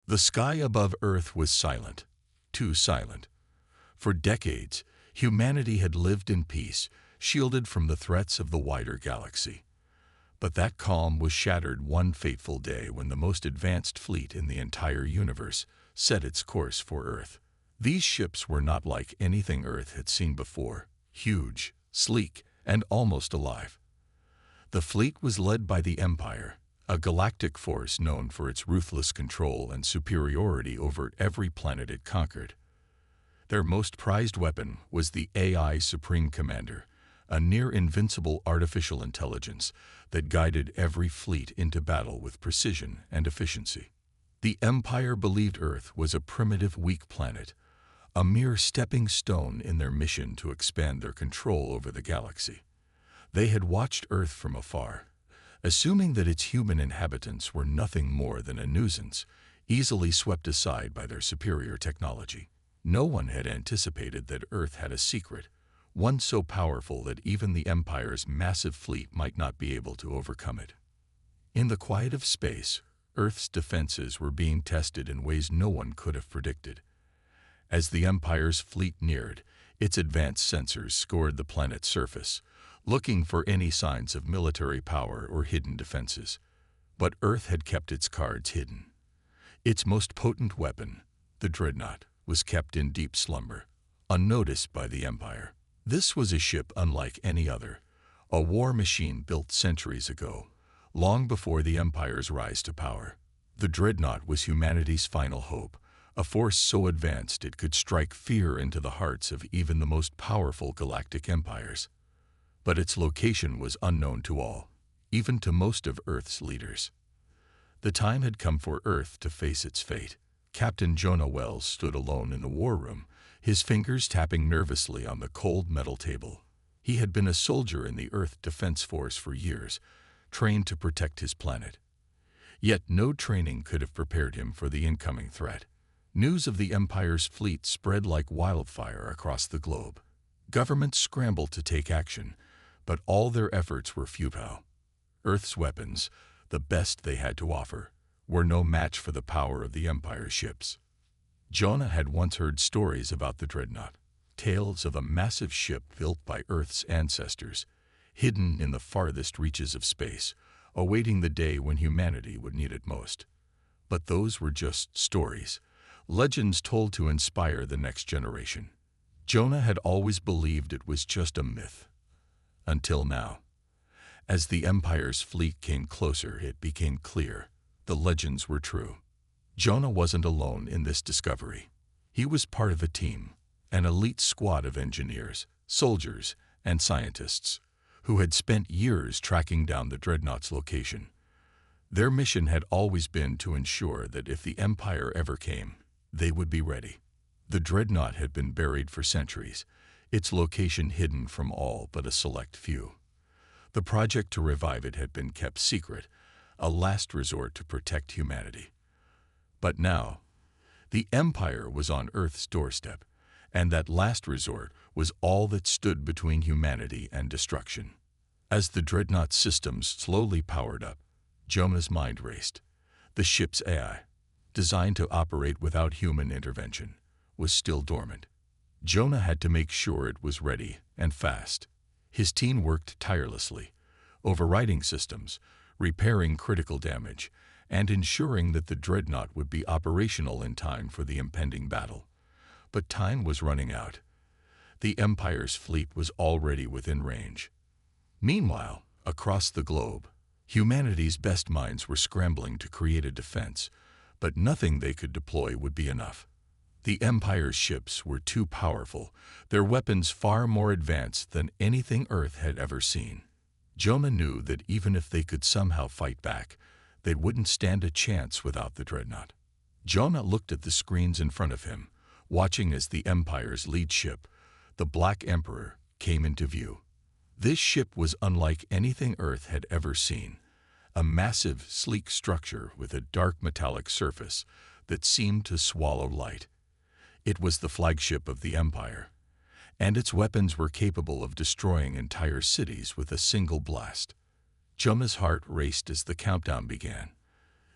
The sky above Earth was silent, too silent. For decades, humanity had lived in peace, shielded from the threats of the wider galaxy. But that calm was shattered one fateful day when the most advanced fleet in the entire universe set its course for Earth. These ships were not like anything Earth had seen before, huge, sleek, and almost alive. The fleet was led by the Empire, a galactic force known for its ruthless control and superiority over every planet it conquered. Their most prized weapon was the AI Supreme Commander, a near-invincible artificial intelligence that guided every fleet into battle with precision and efficiency. The Empire believed Earth was a primitive, weak planet, a mere stepping stone in their mission to expand their control over the galaxy. They had watched Earth from afar, assuming that its human inhabitants were nothing more than a nuisance, easily swept aside by their superior technology. No one had anticipated that Earth had a secret, one so powerful that even the Empire's massive fleet might not be able to overcome it. In the quiet of space, Earth's defenses were being tested in ways no one could have predicted. As the Empire's fleet neared, its advanced sensors scored the planet's surface, looking for any signs of military power or hidden defenses. But Earth had kept its cards hidden. Its most potent weapon, the Dreadnought, was kept in deep slumber, unnoticed by the Empire. This was a ship unlike any other, a war machine built centuries ago, long before the Empire's rise to power. The Dreadnought was humanity's final hope, a force so advanced it could strike fear into the hearts of even the most powerful galactic empires. But its location was unknown to all, even to most of Earth's leaders. The time had come for Earth to face its fate. Captain Jonah Wells stood alone in the war room, his fingers tapping nervously on the cold metal table. He had been a soldier in the Earth Defense Force for years, trained to protect his planet. Yet no training could have prepared him for the incoming threat. News of the Empire's fleet spread like wildfire across the globe. Governments scrambled to take action, but all their efforts were futile. Earth's weapons, the best they had to offer, were no match for the power of the Empire's ships. Jonah had once heard stories about the Dreadnought, tales of a massive ship built by Earth's ancestors, hidden in the farthest reaches of space, awaiting the day when humanity would need it most. But those were just stories, legends told to inspire the next generation. Jonah had always believed it was just a myth. Until now. As the Empire's fleet came closer, it became clear the legends were true. Jonah wasn't alone in this discovery. He was part of a team, an elite squad of engineers, soldiers, and scientists who had spent years tracking down the Dreadnought's location. Their mission had always been to ensure that if the Empire ever came, they would be ready. The Dreadnought had been buried for centuries, its location hidden from all but a select few. The project to revive it had been kept secret, a last resort to protect humanity. But now, the Empire was on Earth's doorstep, and that last resort was all that stood between humanity and destruction. As the Dreadnought systems slowly powered up, Jonah's mind raced. The ship's AI, designed to operate without human intervention, was still dormant. Jonah had to make sure it was ready and fast. His team worked tirelessly, overriding systems, repairing critical damage, and ensuring that the Dreadnought would be operational in time for the impending battle. But time was running out. The Empire's fleet was already within range. Meanwhile, across the globe, humanity's best minds were scrambling to create a defense, but nothing they could deploy would be enough. The Empire's ships were too powerful, their weapons far more advanced than anything Earth had ever seen. Jonah knew that even if they could somehow fight back, they wouldn't stand a chance without the Dreadnought. Jonah looked at the screens in front of him, watching as the Empire's lead ship, the Black Emperor, came into view. This ship was unlike anything Earth had ever seen, a massive, sleek structure with a dark metallic surface that seemed to swallow light. It was the flagship of the Empire, and its weapons were capable of destroying entire cities with a single blast. Jonah's heart raced as the countdown began.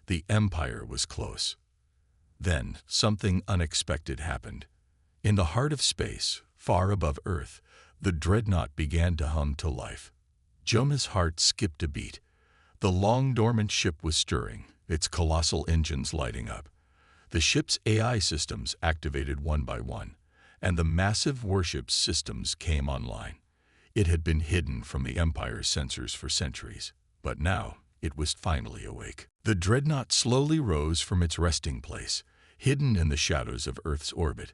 The Empire was close. Then, something unexpected happened. In the heart of space, far above Earth, the Dreadnought began to hum to life. Jonah's heart skipped a beat. The long dormant ship was stirring, its colossal engines lighting up. The ship's AI systems activated one by one, and the massive warship's systems came online. It had been hidden from the Empire's sensors for centuries, but now it was finally awake. The Dreadnought slowly rose from its resting place, hidden in the shadows of Earth's orbit,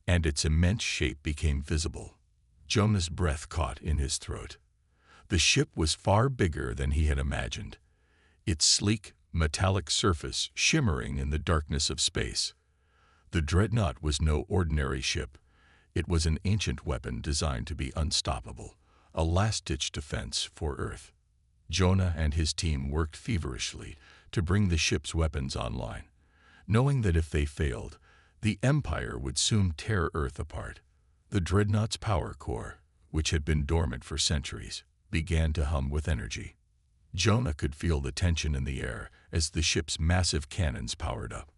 and its immense shape became visible. Jonah's breath caught in his throat. The ship was far bigger than he had imagined, its sleek, metallic surface shimmering in the darkness of space. The Dreadnought was no ordinary ship. It was an ancient weapon designed to be unstoppable, a last-ditch defense for Earth. Jonah and his team worked feverishly to bring the ship's weapons online, knowing that if they failed, the Empire would soon tear Earth apart. The Dreadnought's power core, which had been dormant for centuries, began to hum with energy. Jonah could feel the tension in the air as the ship's massive cannons powered up.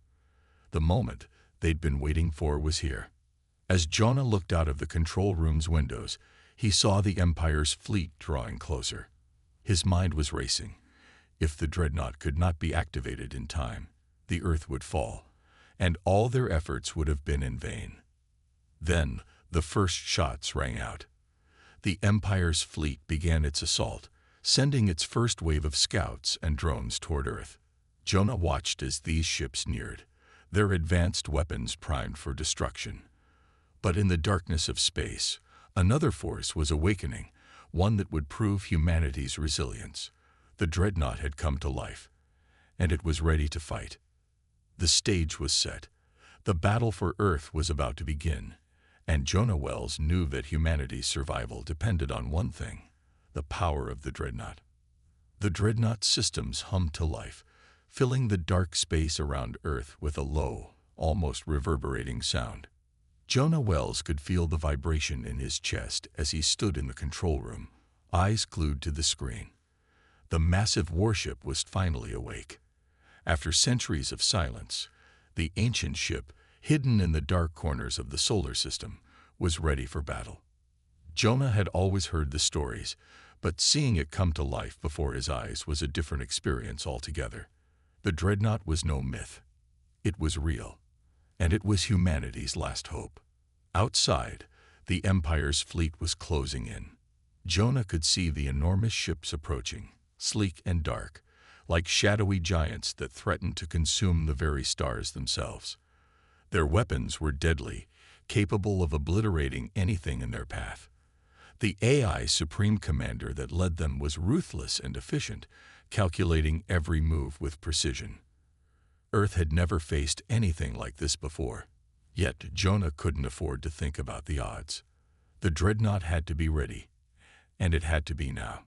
The moment they'd been waiting for was here. As Jonah looked out of the control room's windows, he saw the Empire's fleet drawing closer. His mind was racing. If the Dreadnought could not be activated in time, the Earth would fall, and all their efforts would have been in vain. Then the first shots rang out. The Empire's fleet began its assault, sending its first wave of scouts and drones toward Earth. Jonah watched as these ships neared, their advanced weapons primed for destruction. But in the darkness of space, another force was awakening, one that would prove humanity's resilience. The Dreadnought had come to life, and it was ready to fight. The stage was set. The battle for Earth was about to begin, and Jonah Wells knew that humanity's survival depended on one thing: the power of the Dreadnought. The Dreadnought's systems hummed to life, filling the dark space around Earth with a low, almost reverberating sound. Jonah Wells could feel the vibration in his chest as he stood in the control room, eyes glued to the screen. The massive warship was finally awake. After centuries of silence, the ancient ship, hidden in the dark corners of the solar system, was ready for battle. Jonah had always heard the stories, but seeing it come to life before his eyes was a different experience altogether. The Dreadnought was no myth. It was real, and it was humanity's last hope. Outside, the Empire's fleet was closing in. Jonah could see the enormous ships approaching, sleek and dark, like shadowy giants that threatened to consume the very stars themselves. Their weapons were deadly, capable of obliterating anything in their path. The AI Supreme Commander that led them was ruthless and efficient, calculating every move with precision. Earth had never faced anything like this before. Yet Jonah couldn't afford to think about the odds. The Dreadnought had to be ready, and it had to be now.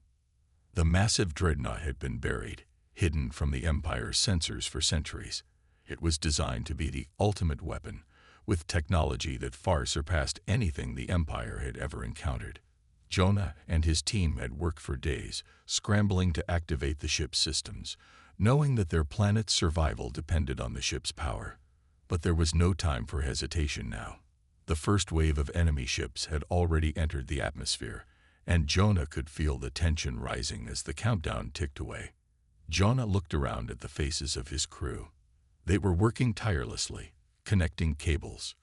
The massive Dreadnought had been buried, hidden from the Empire's sensors for centuries. It was designed to be the ultimate weapon, with technology that far surpassed anything the Empire had ever encountered. Jonah and his team had worked for days, scrambling to activate the ship's systems, knowing that their planet's survival depended on the ship's power. But there was no time for hesitation now. The first wave of enemy ships had already entered the atmosphere, and Jonah could feel the tension rising as the countdown ticked away. Jonah looked around at the faces of his crew. They were working tirelessly, connecting cables,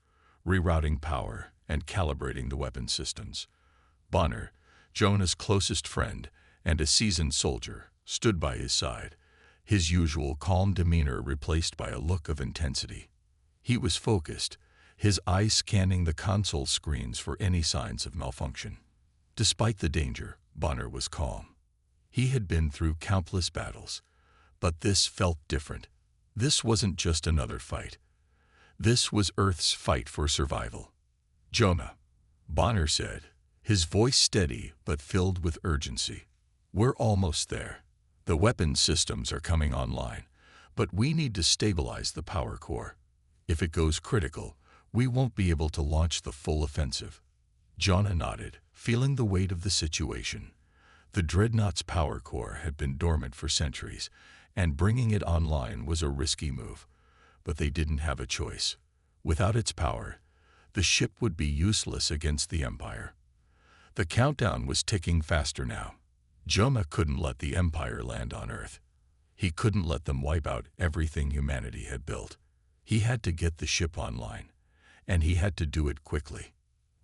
rerouting power, and calibrating the weapon systems. Bonner, Jonah's closest friend and a seasoned soldier, stood by his side, his usual calm demeanor replaced by a look of intensity. He was focused, his eyes scanning the console screens for any signs of malfunction. Despite the danger, Bonner was calm. He had been through countless battles, but this felt different. This wasn't just another fight. This was Earth's fight for survival. "Jonah," Bonner said, his voice steady but filled with urgency. "We're almost there. The weapon systems are coming online, but we need to stabilize the power core. If it goes critical, we won't be able to launch the full offensive." Jonah nodded, feeling the weight of the situation. The Dreadnought's power core had been dormant for centuries, and bringing it online was a risky move. but they didn't have a choice. Without its power, the ship would be useless against the Empire. The countdown was ticking faster now. Jonah couldn't let the Empire land on Earth. He couldn't let them wipe out everything humanity had built. He had to get the ship online, and he had to do it quickly.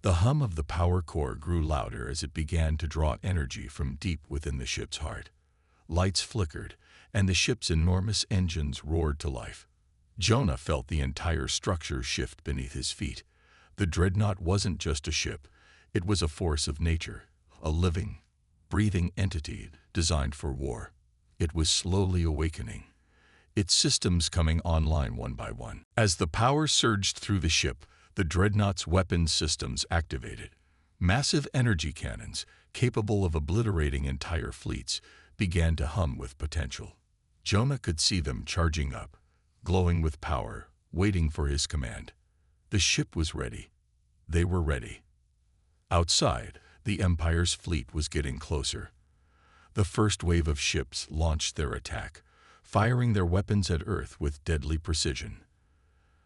The hum of the power core grew louder as it began to draw energy from deep within the ship's heart. Lights flickered, and the ship's enormous engines roared to life. Jonah felt the entire structure shift beneath his feet. The Dreadnought wasn't just a ship. It was a force of nature, a living, breathing entity designed for war. It was slowly awakening, its systems coming online one by one. As the power surged through the ship, the Dreadnought's weapons systems activated. Massive energy cannons, capable of obliterating entire fleets, began to hum with potential. Jonah could see them charging up, glowing with power, waiting for his command. The ship was ready. They were ready. Outside, the Empire's fleet was getting closer. The first wave of ships launched their attack, firing their weapons at Earth with deadly precision.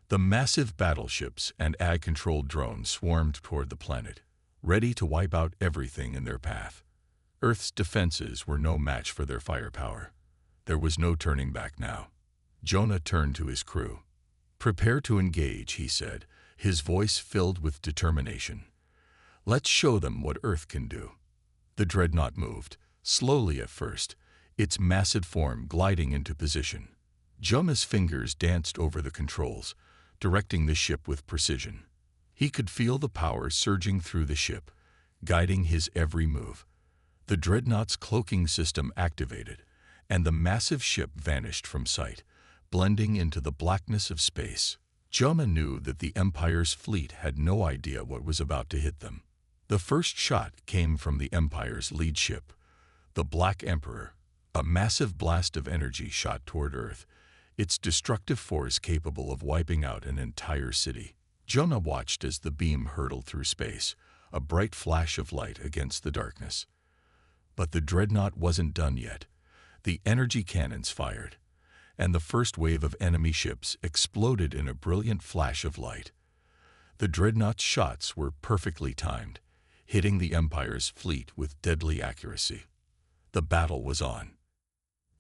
The massive battleships and AI-controlled drones swarmed toward the planet, ready to wipe out everything in their path. Earth's defenses were no match for their firepower. There was no turning back now. Jonah turned to his crew. "Prepare to engage," he said, his voice filled with determination. "Let's show them what Earth can do." The Dreadnought moved, slowly at first, its massive form gliding into position. Jonah's fingers danced over the controls, directing the ship with precision. He could feel the power surging through the ship, guiding his every move. The Dreadnought's cloaking system activated, and the massive ship vanished from sight, blending into the blackness of space. Jonah knew that the Empire's fleet had no idea what was about to hit them. The first shot came from the Empire's lead ship, the Black Emperor. A massive blast of energy shot toward Earth, its destructive force capable of wiping out an entire city. Jonah watched as the beam hurtled through space, a bright flash of light against the darkness. But the Dreadnought wasn't done yet. The energy cannons fired, and the first wave of enemy ships exploded in a brilliant flash of light. The Dreadnought's shots were perfectly timed, hitting the Empire's fleet with deadly accuracy. The battle was on.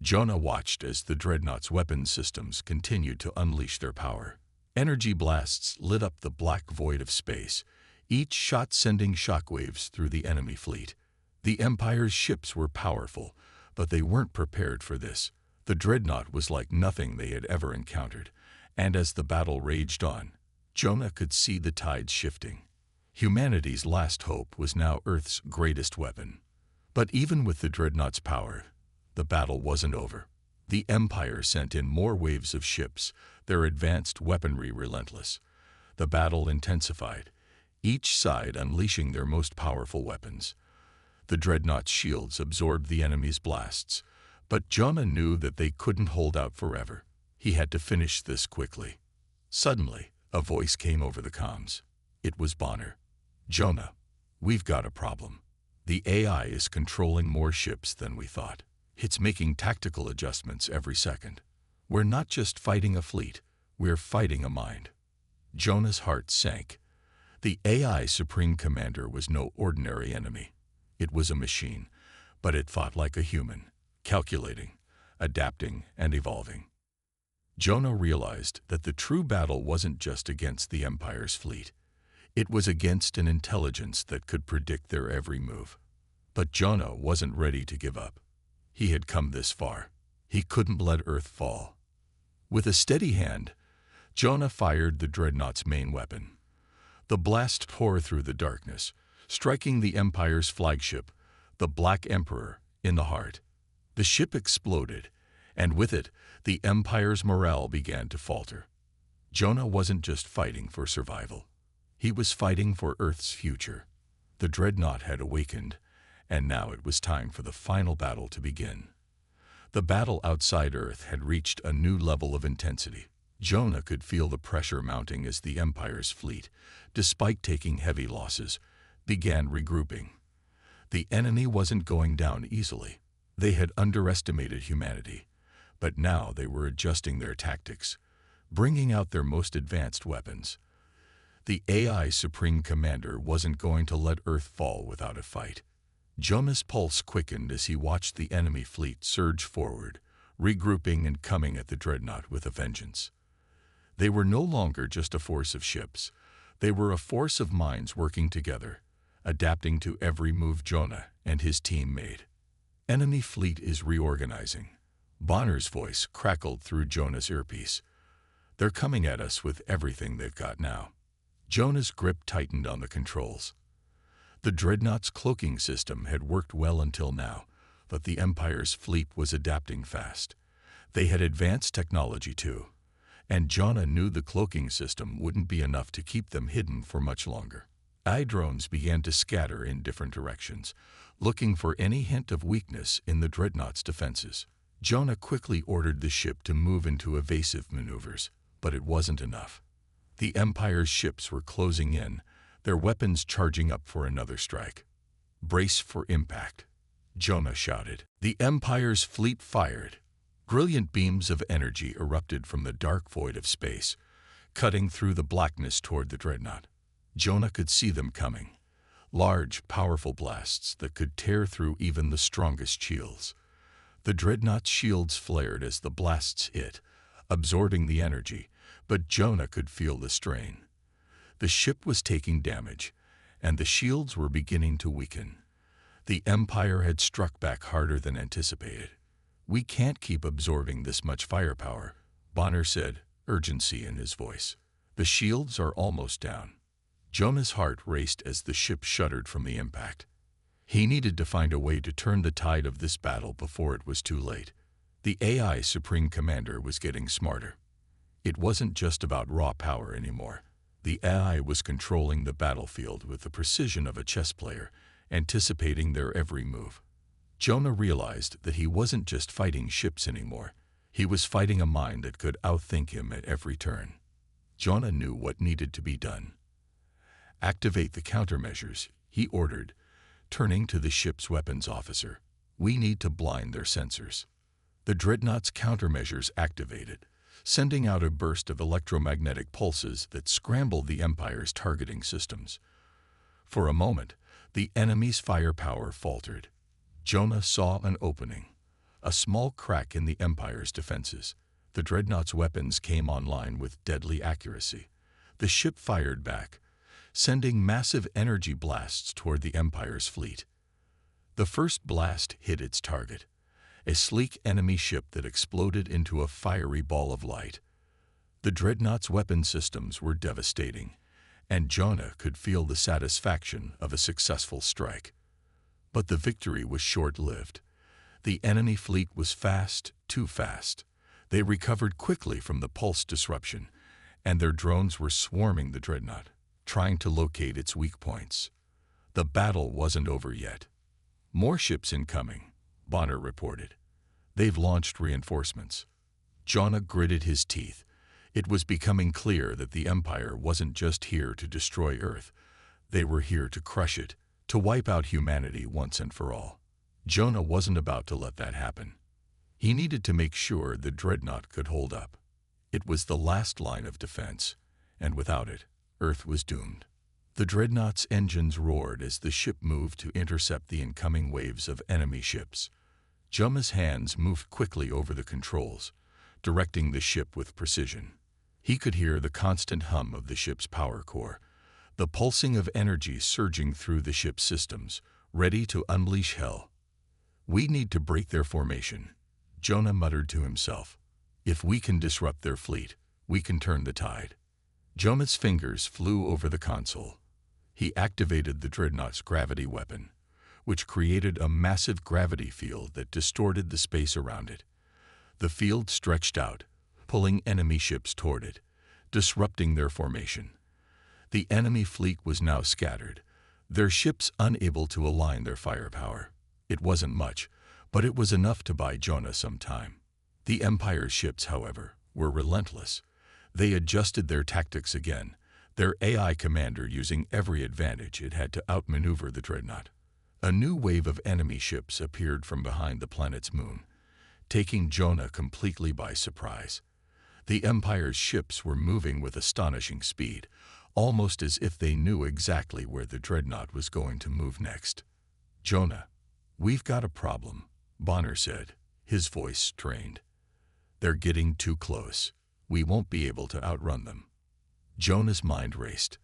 Jonah watched as the Dreadnought's weapons systems continued to unleash their power. Energy blasts lit up the black void of space, each shot sending shockwaves through the enemy fleet. The Empire's ships were powerful, but they weren't prepared for this. The Dreadnought was like nothing they had ever encountered, and as the battle raged on, Jonah could see the tides shifting. Humanity's last hope was now Earth's greatest weapon. But even with the Dreadnought's power, the battle wasn't over. The Empire sent in more waves of ships, their advanced weaponry relentless. The battle intensified, each side unleashing their most powerful weapons. The Dreadnought's shields absorbed the enemy's blasts, but Jonah knew that they couldn't hold out forever. He had to finish this quickly. Suddenly, a voice came over the comms. It was Bonner. "Jonah, we've got a problem. The AI is controlling more ships than we thought. It's making tactical adjustments every second. We're not just fighting a fleet, we're fighting a mind." Jonah's heart sank. The AI Supreme Commander was no ordinary enemy. It was a machine, but it fought like a human, calculating, adapting, and evolving. Jonah realized that the true battle wasn't just against the Empire's fleet. It was against an intelligence that could predict their every move. But Jonah wasn't ready to give up. He had come this far. He couldn't let Earth fall. With a steady hand, Jonah fired the Dreadnought's main weapon. The blast tore through the darkness, striking the Empire's flagship, the Black Emperor, in the heart. The ship exploded, and with it, the Empire's morale began to falter. Jonah wasn't just fighting for survival. He was fighting for Earth's future. The Dreadnought had awakened, and now it was time for the final battle to begin. The battle outside Earth had reached a new level of intensity. Jonah could feel the pressure mounting as the Empire's fleet, despite taking heavy losses, began regrouping. The enemy wasn't going down easily. They had underestimated humanity, but now they were adjusting their tactics, bringing out their most advanced weapons. The AI Supreme Commander wasn't going to let Earth fall without a fight. Jonah's pulse quickened as he watched the enemy fleet surge forward, regrouping and coming at the Dreadnought with a vengeance. They were no longer just a force of ships. They were a force of minds working together, adapting to every move Jonah and his team made. Enemy fleet is reorganizing. Bonner's voice crackled through Jonah's earpiece. They're coming at us with everything they've got now. Jonah's grip tightened on the controls. The Dreadnought's cloaking system had worked well until now, but the Empire's fleet was adapting fast. They had advanced technology too, and Jonah knew the cloaking system wouldn't be enough to keep them hidden for much longer. AI drones began to scatter in different directions, looking for any hint of weakness in the Dreadnought's defenses. Jonah quickly ordered the ship to move into evasive maneuvers, but it wasn't enough. The Empire's ships were closing in, their weapons charging up for another strike. "Brace for impact," Jonah shouted. The Empire's fleet fired. Brilliant beams of energy erupted from the dark void of space, cutting through the blackness toward the Dreadnought. Jonah could see them coming. Large, powerful blasts that could tear through even the strongest shields. The Dreadnought's shields flared as the blasts hit, absorbing the energy, but Jonah could feel the strain. The ship was taking damage, and the shields were beginning to weaken. The Empire had struck back harder than anticipated. "We can't keep absorbing this much firepower," Bonner said, urgency in his voice. "The shields are almost down." Jonah's heart raced as the ship shuddered from the impact. He needed to find a way to turn the tide of this battle before it was too late. The AI Supreme Commander was getting smarter. It wasn't just about raw power anymore. The AI was controlling the battlefield with the precision of a chess player, anticipating their every move. Jonah realized that he wasn't just fighting ships anymore. He was fighting a mind that could outthink him at every turn. Jonah knew what needed to be done. "Activate the countermeasures," he ordered, turning to the ship's weapons officer. "We need to blind their sensors." The Dreadnought's countermeasures activated, sending out a burst of electromagnetic pulses that scrambled the Empire's targeting systems. For a moment, the enemy's firepower faltered. Jonah saw an opening, a small crack in the Empire's defenses. The Dreadnought's weapons came online with deadly accuracy. The ship fired back, sending massive energy blasts toward the Empire's fleet. The first blast hit its target, a sleek enemy ship that exploded into a fiery ball of light. The Dreadnought's weapon systems were devastating, and Jonah could feel the satisfaction of a successful strike. But the victory was short-lived. The enemy fleet was fast, too fast. They recovered quickly from the pulse disruption, and their drones were swarming the Dreadnought, trying to locate its weak points. The battle wasn't over yet. "More ships incoming," Bonner reported. "They've launched reinforcements." Jonah gritted his teeth. It was becoming clear that the Empire wasn't just here to destroy Earth. They were here to crush it, to wipe out humanity once and for all. Jonah wasn't about to let that happen. He needed to make sure the Dreadnought could hold up. It was the last line of defense, and without it, Earth was doomed. The Dreadnought's engines roared as the ship moved to intercept the incoming waves of enemy ships. Jonah's hands moved quickly over the controls, directing the ship with precision. He could hear the constant hum of the ship's power core, the pulsing of energy surging through the ship's systems, ready to unleash hell. "We need to break their formation," Jonah muttered to himself. "If we can disrupt their fleet, we can turn the tide." Jonah's fingers flew over the console. He activated the Dreadnought's gravity weapon, which created a massive gravity field that distorted the space around it. The field stretched out, pulling enemy ships toward it, disrupting their formation. The enemy fleet was now scattered, their ships unable to align their firepower. It wasn't much, but it was enough to buy Jonah some time. The Empire's ships, however, were relentless. They adjusted their tactics again, their AI commander using every advantage it had to outmaneuver the Dreadnought. A new wave of enemy ships appeared from behind the planet's moon, taking Jonah completely by surprise. The Empire's ships were moving with astonishing speed, almost as if they knew exactly where the Dreadnought was going to move next. "Jonah, we've got a problem," Bonner said, his voice strained. "They're getting too close. We won't be able to outrun them." Jonah's mind raced.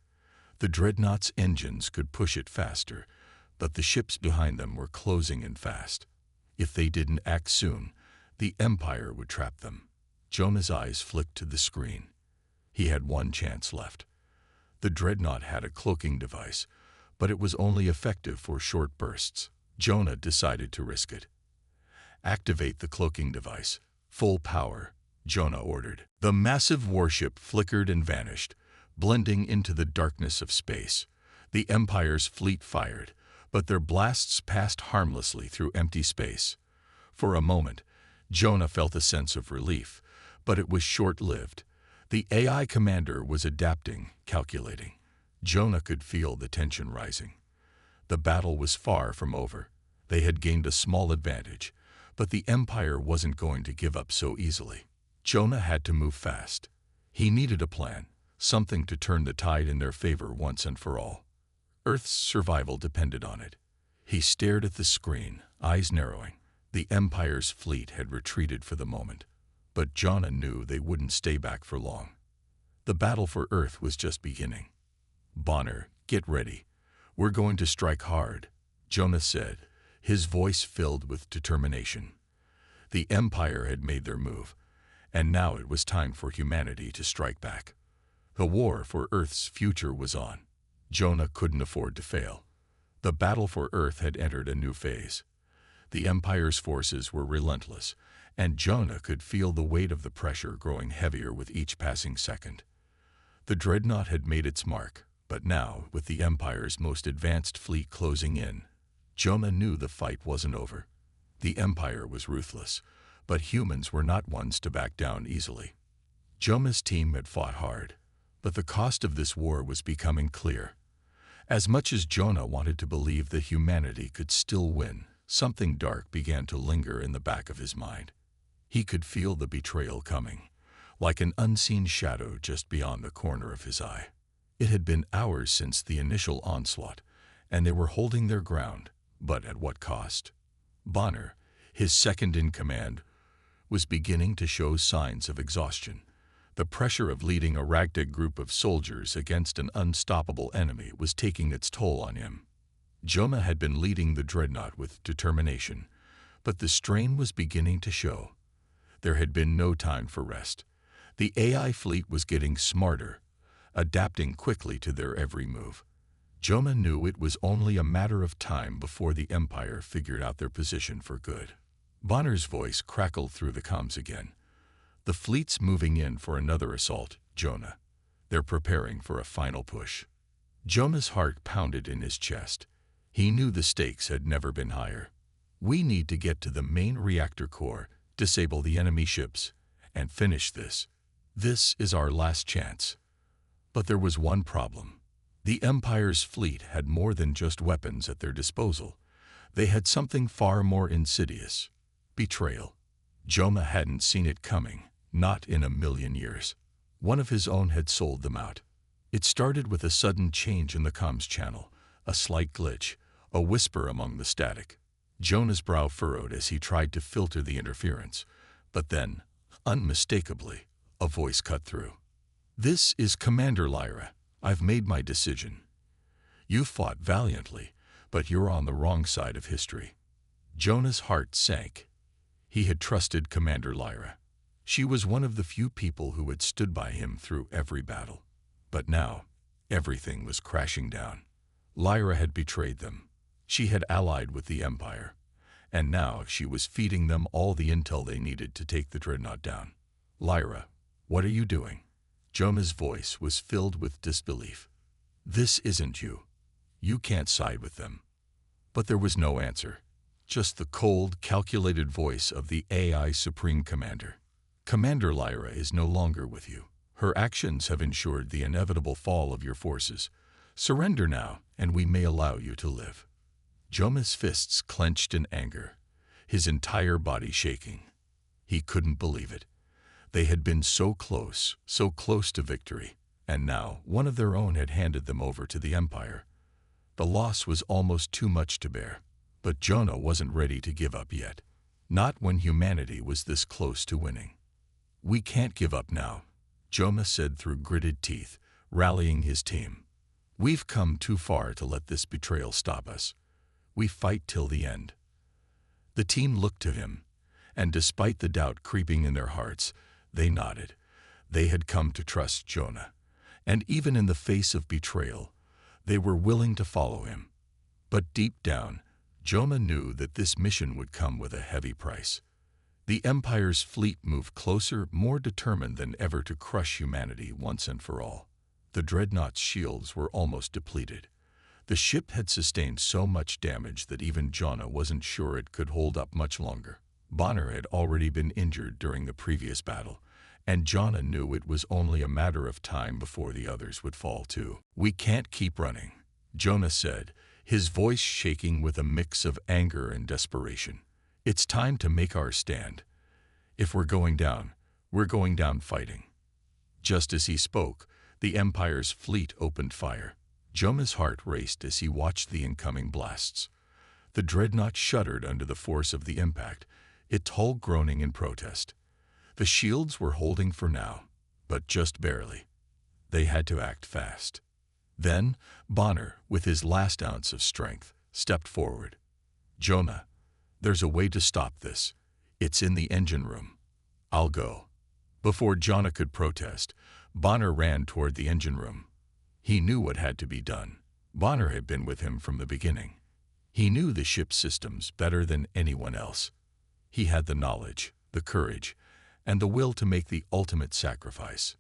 The Dreadnought's engines could push it faster, but the ships behind them were closing in fast. If they didn't act soon, the Empire would trap them. Jonah's eyes flicked to the screen. He had one chance left. The Dreadnought had a cloaking device, but it was only effective for short bursts. Jonah decided to risk it. "Activate the cloaking device. Full power," Jonah ordered. The massive warship flickered and vanished, blending into the darkness of space. The Empire's fleet fired, but their blasts passed harmlessly through empty space. For a moment, Jonah felt a sense of relief, but it was short-lived. The AI commander was adapting, calculating. Jonah could feel the tension rising. The battle was far from over. They had gained a small advantage, but the Empire wasn't going to give up so easily. Jonah had to move fast. He needed a plan, something to turn the tide in their favor once and for all. Earth's survival depended on it. He stared at the screen, eyes narrowing. The Empire's fleet had retreated for the moment, but Jonah knew they wouldn't stay back for long. The battle for Earth was just beginning. "Bonner, get ready. We're going to strike hard," Jonah said, his voice filled with determination. The Empire had made their move, and now it was time for humanity to strike back. The war for Earth's future was on. Jonah couldn't afford to fail. The battle for Earth had entered a new phase. The Empire's forces were relentless, and Jonah could feel the weight of the pressure growing heavier with each passing second. The Dreadnought had made its mark, but now, with the Empire's most advanced fleet closing in, Jonah knew the fight wasn't over. The Empire was ruthless, but humans were not ones to back down easily. Jonah's team had fought hard, but the cost of this war was becoming clear. As much as Jonah wanted to believe that humanity could still win, something dark began to linger in the back of his mind. He could feel the betrayal coming, like an unseen shadow just beyond the corner of his eye. It had been hours since the initial onslaught, and they were holding their ground, but at what cost? Bonner, his second-in-command, was beginning to show signs of exhaustion. The pressure of leading a ragtag group of soldiers against an unstoppable enemy was taking its toll on him. Jonah had been leading the Dreadnought with determination, but the strain was beginning to show. There had been no time for rest. The AI fleet was getting smarter, adapting quickly to their every move. Jonah knew it was only a matter of time before the Empire figured out their position for good. Bonner's voice crackled through the comms again. "The fleet's moving in for another assault, Jonah. They're preparing for a final push." Jonah's heart pounded in his chest. He knew the stakes had never been higher. "We need to get to the main reactor core, disable the enemy ships, and finish this. This is our last chance." But there was one problem. The Empire's fleet had more than just weapons at their disposal. They had something far more insidious: betrayal. Jonah hadn't seen it coming, not in a million years. One of his own had sold them out. It started with a sudden change in the comms channel, a slight glitch, a whisper among the static. Jonah's brow furrowed as he tried to filter the interference, but then, unmistakably, a voice cut through. "This is Commander Lyra. I've made my decision. You fought valiantly, but you're on the wrong side of history." Jonah's heart sank. He had trusted Commander Lyra. She was one of the few people who had stood by him through every battle. But now, everything was crashing down. Lyra had betrayed them. She had allied with the Empire, and now she was feeding them all the intel they needed to take the Dreadnought down. "Lyra, what are you doing?" Jonah's voice was filled with disbelief. "This isn't you. You can't side with them." But there was no answer, just the cold, calculated voice of the AI Supreme Commander. "Commander Lyra is no longer with you. Her actions have ensured the inevitable fall of your forces. Surrender now, and we may allow you to live." Jonah's fists clenched in anger, his entire body shaking. He couldn't believe it. They had been so close to victory, and now one of their own had handed them over to the Empire. The loss was almost too much to bear, but Jonah wasn't ready to give up yet. Not when humanity was this close to winning. "We can't give up now," Jonah said through gritted teeth, rallying his team. "We've come too far to let this betrayal stop us. We fight till the end." The team looked to him, and despite the doubt creeping in their hearts, they nodded. They had come to trust Jonah, and even in the face of betrayal, they were willing to follow him. But deep down, Jonah knew that this mission would come with a heavy price. The Empire's fleet moved closer, more determined than ever to crush humanity once and for all. The Dreadnought's shields were almost depleted. The ship had sustained so much damage that even Jonah wasn't sure it could hold up much longer. Bonner had already been injured during the previous battle, and Jonah knew it was only a matter of time before the others would fall too. "We can't keep running," Jonah said, his voice shaking with a mix of anger and desperation. "It's time to make our stand. If we're going down fighting." Just as he spoke, the Empire's fleet opened fire. Jonah's heart raced as he watched the incoming blasts. The Dreadnought shuddered under the force of the impact, its hull groaning in protest. The shields were holding for now, but just barely. They had to act fast. Then, Bonner, with his last ounce of strength, stepped forward. "Jonah, there's a way to stop this. It's in the engine room. I'll go." Before Jonah could protest, Bonner ran toward the engine room. He knew what had to be done. Bonner had been with him from the beginning. He knew the ship's systems better than anyone else. He had the knowledge, the courage, and the will to make the ultimate sacrifice.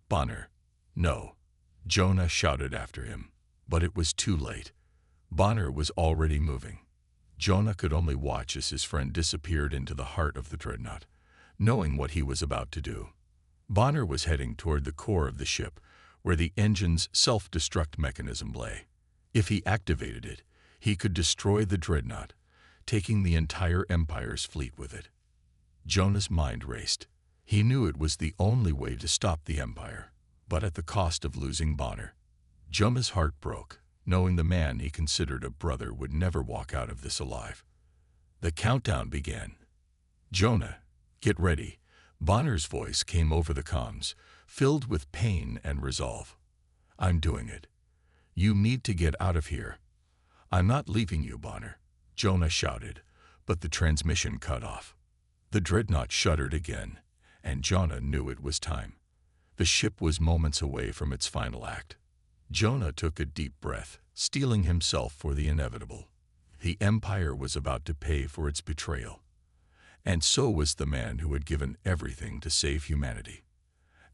"Bonner, no," Jonah shouted after him, but it was too late. Bonner was already moving. Jonah could only watch as his friend disappeared into the heart of the Dreadnought, knowing what he was about to do. Bonner was heading toward the core of the ship, where the engine's self-destruct mechanism lay. If he activated it, he could destroy the Dreadnought, taking the entire Empire's fleet with it. Jonah's mind raced. He knew it was the only way to stop the Empire, but at the cost of losing Bonner. Jonah's heart broke, knowing the man he considered a brother would never walk out of this alive. The countdown began. "Jonah, get ready." Bonner's voice came over the comms, filled with pain and resolve. "I'm doing it. You need to get out of here." "I'm not leaving you, Bonner," Jonah shouted, but the transmission cut off. The Dreadnought shuddered again, and Jonah knew it was time. The ship was moments away from its final act. Jonah took a deep breath, steeling himself for the inevitable. The Empire was about to pay for its betrayal. And so was the man who had given everything to save humanity.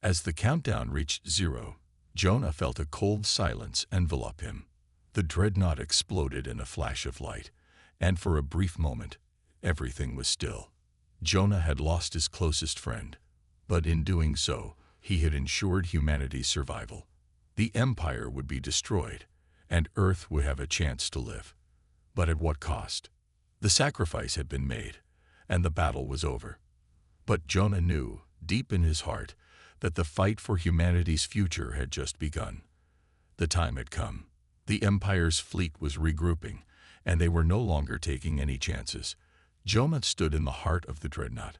As the countdown reached 0, Jonah felt a cold silence envelop him. The Dreadnought exploded in a flash of light, and for a brief moment, everything was still. Jonah had lost his closest friend, but in doing so, he had ensured humanity's survival. The Empire would be destroyed, and Earth would have a chance to live. But at what cost? The sacrifice had been made, and the battle was over. But Jonah knew, deep in his heart, that the fight for humanity's future had just begun. The time had come. The Empire's fleet was regrouping, and they were no longer taking any chances. Jonah stood in the heart of the Dreadnought,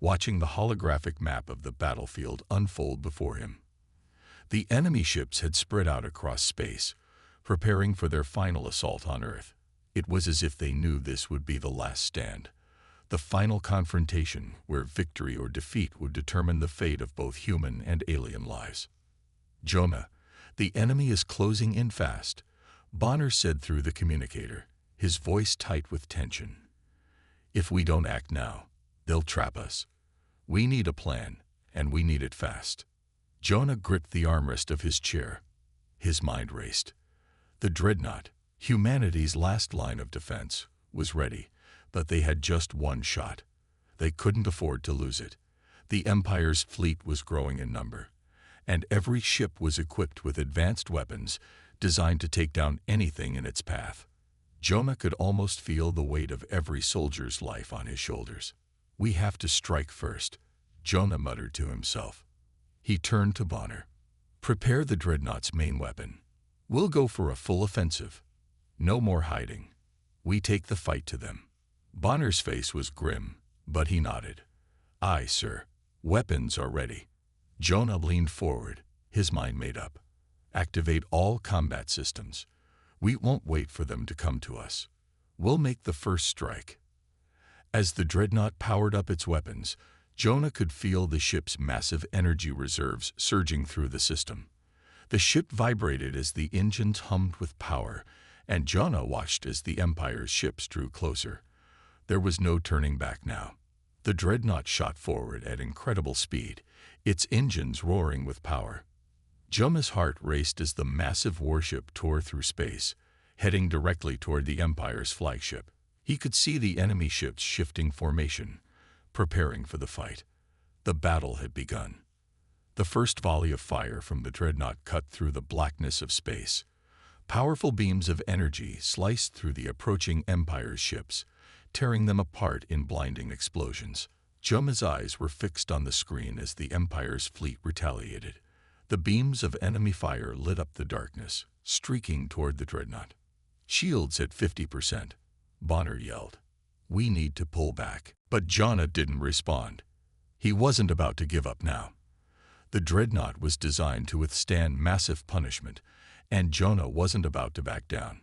watching the holographic map of the battlefield unfold before him. The enemy ships had spread out across space, preparing for their final assault on Earth. It was as if they knew this would be the last stand, the final confrontation where victory or defeat would determine the fate of both human and alien lives. "Jonah, the enemy is closing in fast," Bonner said through the communicator, his voice tight with tension. "If we don't act now, they'll trap us. We need a plan, and we need it fast." Jonah gripped the armrest of his chair. His mind raced. The Dreadnought, humanity's last line of defense, was ready, but they had just one shot. They couldn't afford to lose it. The Empire's fleet was growing in number, and every ship was equipped with advanced weapons designed to take down anything in its path. Jonah could almost feel the weight of every soldier's life on his shoulders. "We have to strike first," Jonah muttered to himself. He turned to Bonner. "Prepare the Dreadnought's main weapon. We'll go for a full offensive. No more hiding. We take the fight to them." Bonner's face was grim, but he nodded. "Aye, sir. Weapons are ready." Jonah leaned forward, his mind made up. "Activate all combat systems. We won't wait for them to come to us. We'll make the first strike." As the Dreadnought powered up its weapons, Jonah could feel the ship's massive energy reserves surging through the system. The ship vibrated as the engines hummed with power, and Jonah watched as the Empire's ships drew closer. There was no turning back now. The Dreadnought shot forward at incredible speed, its engines roaring with power. Jonah's heart raced as the massive warship tore through space, heading directly toward the Empire's flagship. He could see the enemy ships shifting formation, preparing for the fight. The battle had begun. The first volley of fire from the Dreadnought cut through the blackness of space. Powerful beams of energy sliced through the approaching Empire's ships, tearing them apart in blinding explosions. Jonah's eyes were fixed on the screen as the Empire's fleet retaliated. The beams of enemy fire lit up the darkness, streaking toward the Dreadnought. "Shields at 50%. Bonner yelled. "We need to pull back." But Jonah didn't respond. He wasn't about to give up now. The Dreadnought was designed to withstand massive punishment, and Jonah wasn't about to back down.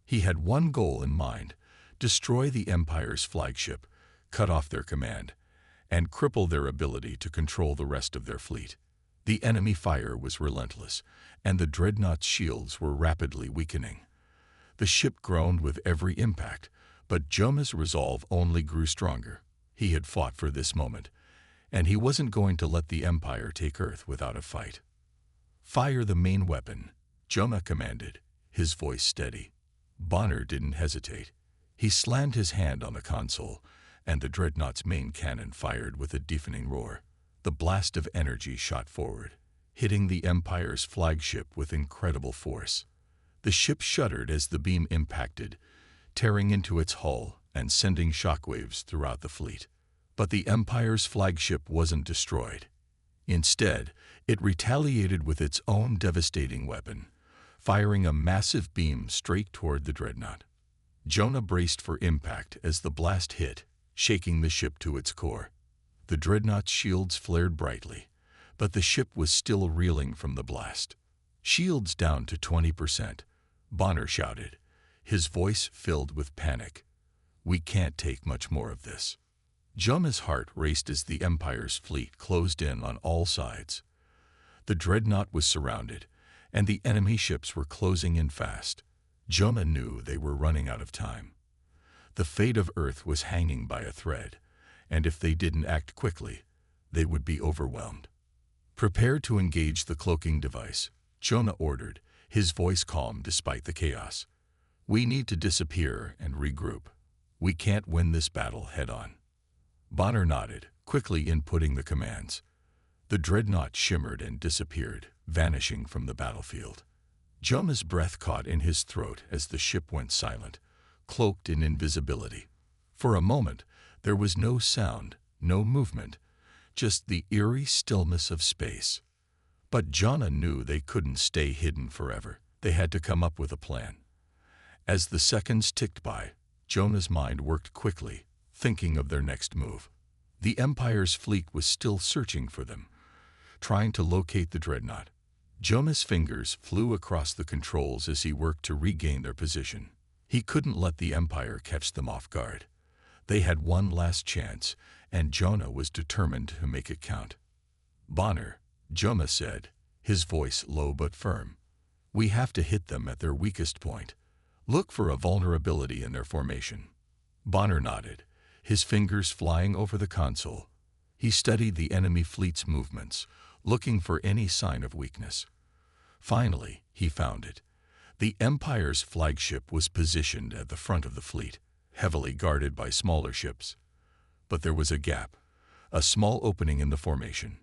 He had one goal in mind: destroy the Empire's flagship, cut off their command, and cripple their ability to control the rest of their fleet. The enemy fire was relentless, and the Dreadnought's shields were rapidly weakening. The ship groaned with every impact, but Jonah's resolve only grew stronger. He had fought for this moment, and he wasn't going to let the Empire take Earth without a fight. "Fire the main weapon," Jonah commanded, his voice steady. Bonner didn't hesitate. He slammed his hand on the console, and the Dreadnought's main cannon fired with a deafening roar. The blast of energy shot forward, hitting the Empire's flagship with incredible force. The ship shuddered as the beam impacted, tearing into its hull and sending shockwaves throughout the fleet. But the Empire's flagship wasn't destroyed. Instead, it retaliated with its own devastating weapon, firing a massive beam straight toward the Dreadnought. Jonah braced for impact as the blast hit, shaking the ship to its core. The Dreadnought's shields flared brightly, but the ship was still reeling from the blast. "Shields down to 20%, Bonner shouted, his voice filled with panic. "We can't take much more of this." Jonah's heart raced as the Empire's fleet closed in on all sides. The Dreadnought was surrounded, and the enemy ships were closing in fast. Jonah knew they were running out of time. The fate of Earth was hanging by a thread, and if they didn't act quickly, they would be overwhelmed. "Prepare to engage the cloaking device," Jonah ordered, his voice calm despite the chaos. "We need to disappear and regroup. We can't win this battle head-on." Bonner nodded, quickly inputting the commands. The Dreadnought shimmered and disappeared, vanishing from the battlefield. Jonah's breath caught in his throat as the ship went silent, cloaked in invisibility. For a moment, there was no sound, no movement, just the eerie stillness of space. But Jonah knew they couldn't stay hidden forever. They had to come up with a plan. As the seconds ticked by, Jonah's mind worked quickly, thinking of their next move. The Empire's fleet was still searching for them, trying to locate the Dreadnought. Jonah's fingers flew across the controls as he worked to regain their position. He couldn't let the Empire catch them off guard. They had one last chance, and Jonah was determined to make it count. "Bonner," Jonah said, his voice low but firm, "we have to hit them at their weakest point. Look for a vulnerability in their formation." Bonner nodded, his fingers flying over the console. He studied the enemy fleet's movements, looking for any sign of weakness. Finally, he found it. The Empire's flagship was positioned at the front of the fleet, heavily guarded by smaller ships. But there was a gap, a small opening in the formation.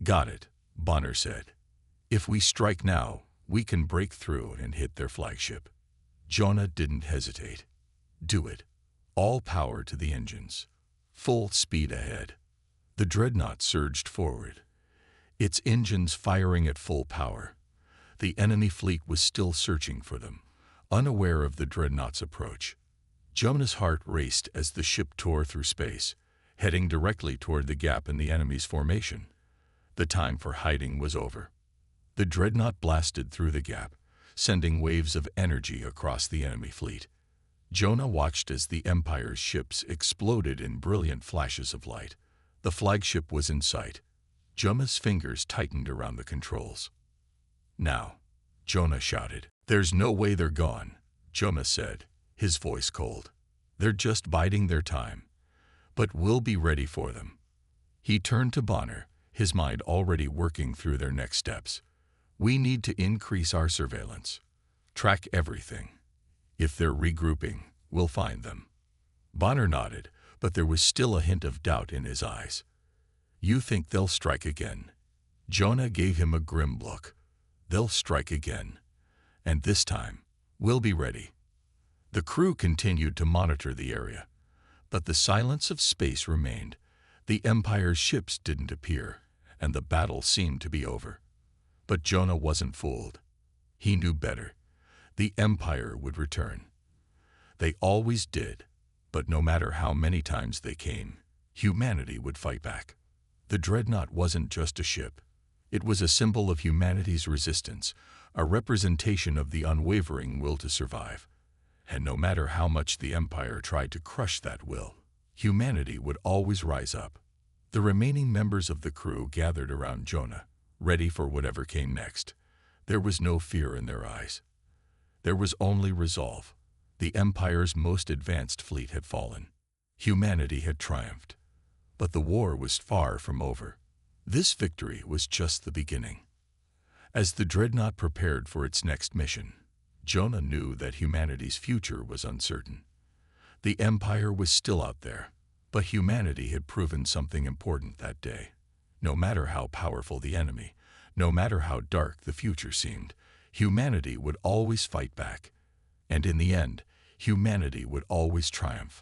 "Got it," Bonner said. "If we strike now, we can break through and hit their flagship." Jonah didn't hesitate. "Do it. All power to the engines. Full speed ahead." The Dreadnought surged forward, its engines firing at full power. The enemy fleet was still searching for them, unaware of the Dreadnought's approach. Jonah's heart raced as the ship tore through space, heading directly toward the gap in the enemy's formation. The time for hiding was over. The Dreadnought blasted through the gap, sending waves of energy across the enemy fleet. Jonah watched as the Empire's ships exploded in brilliant flashes of light. The flagship was in sight. Jonah's fingers tightened around the controls. "Now," Jonah shouted. "There's no way they're gone," Jonah said, his voice cold. "They're just biding their time. But we'll be ready for them." He turned to Bonner, his mind already working through their next steps. "We need to increase our surveillance. Track everything. If they're regrouping, we'll find them." Bonner nodded, but there was still a hint of doubt in his eyes. "You think they'll strike again?" Jonah gave him a grim look. "They'll strike again. And this time, we'll be ready." The crew continued to monitor the area, but the silence of space remained. The Empire's ships didn't appear, and the battle seemed to be over. But Jonah wasn't fooled. He knew better. The Empire would return. They always did, but no matter how many times they came, humanity would fight back. The Dreadnought wasn't just a ship. It was a symbol of humanity's resistance, a representation of the unwavering will to survive. And no matter how much the Empire tried to crush that will, humanity would always rise up. The remaining members of the crew gathered around Jonah, ready for whatever came next. There was no fear in their eyes. There was only resolve. The Empire's most advanced fleet had fallen. Humanity had triumphed. But the war was far from over. This victory was just the beginning. As the Dreadnought prepared for its next mission, Jonah knew that humanity's future was uncertain. The Empire was still out there, but humanity had proven something important that day. No matter how powerful the enemy, no matter how dark the future seemed, humanity would always fight back. And in the end, humanity would always triumph.